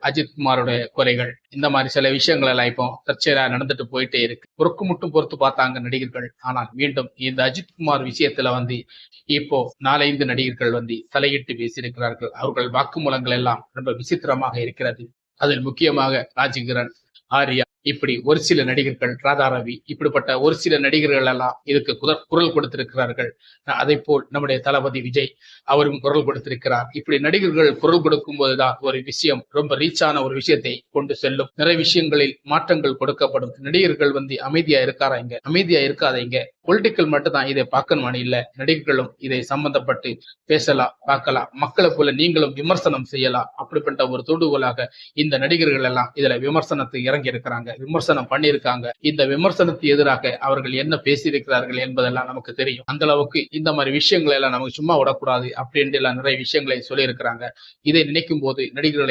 அஜித்குமாரோட குறைகள், இந்த மாதிரி சில விஷயங்கள் எல்லாம் இப்போ தற்செயலா நடந்துட்டு போயிட்டே இருக்கு. பொறுக்கு மட்டும் பொறுத்து பார்த்தாங்க நடிகர்கள். ஆனால் மீண்டும் இந்த அஜித்குமார் விஷயத்துல இப்போ 4-5 நடிகர்கள் தலையிட்டு பேசியிருக்கிறார்கள். அவர்கள் வாக்குமூலங்கள் எல்லாம் ரொம்ப விசித்திரமாக இருக்கிறது. அதில் முக்கியமாக ராஜகிரண், ஆர்யா, இப்படி ஒரு சில நடிகர்கள், ராதாரவி, இப்படிப்பட்ட ஒரு சில நடிகர்கள் எல்லாம் இதுக்கு குரல் கொடுத்திருக்கிறார்கள். அதை போல் நம்முடைய தளபதி விஜய் அவரும் குரல் கொடுத்திருக்கிறார். இப்படி நடிகர்கள் குரல் கொடுக்கும் போதுதான் ஒரு விஷயம் ரொம்ப ரீச்சான ஒரு விஷயத்தை கொண்டு செல்லும். நிறைய விஷயங்களில் மாற்றங்கள் கொடுக்கப்படும். நடிகர்கள் அமைதியா இருக்காராங்க, அமைதியா இருக்காதீங்க. பொலிட்டிக்கல் மட்டும் தான் இதை பார்க்கணும் இல்ல, நடிகர்களும் இதை சம்பந்தப்பட்டு பேசலாம், பார்க்கலாம். மக்களை போல நீங்களும் விமர்சனம் செய்யலாம். அப்படிப்பட்ட ஒரு தூண்டுகோலாக இந்த நடிகர்கள் எல்லாம் இதுல விமர்சனத்தை இறங்கி இருக்கிறாங்க, விமர்சனம் பண்ணியிருக்காங்க. இந்த விமர்சனத்துக்கு எதிராக அவர்கள் என்ன பேசியிருக்கிறார்கள் என்பதெல்லாம் நமக்கு தெரியும். அந்த அளவுக்கு இந்த மாதிரி விஷயங்களை எல்லாம் நமக்கு சும்மா விடக்கூடாது அப்படின்ட்டு எல்லாம் நிறைய விஷயங்களை சொல்லி இருக்கிறாங்க. இதை நினைக்கும் போது நடிகர்களை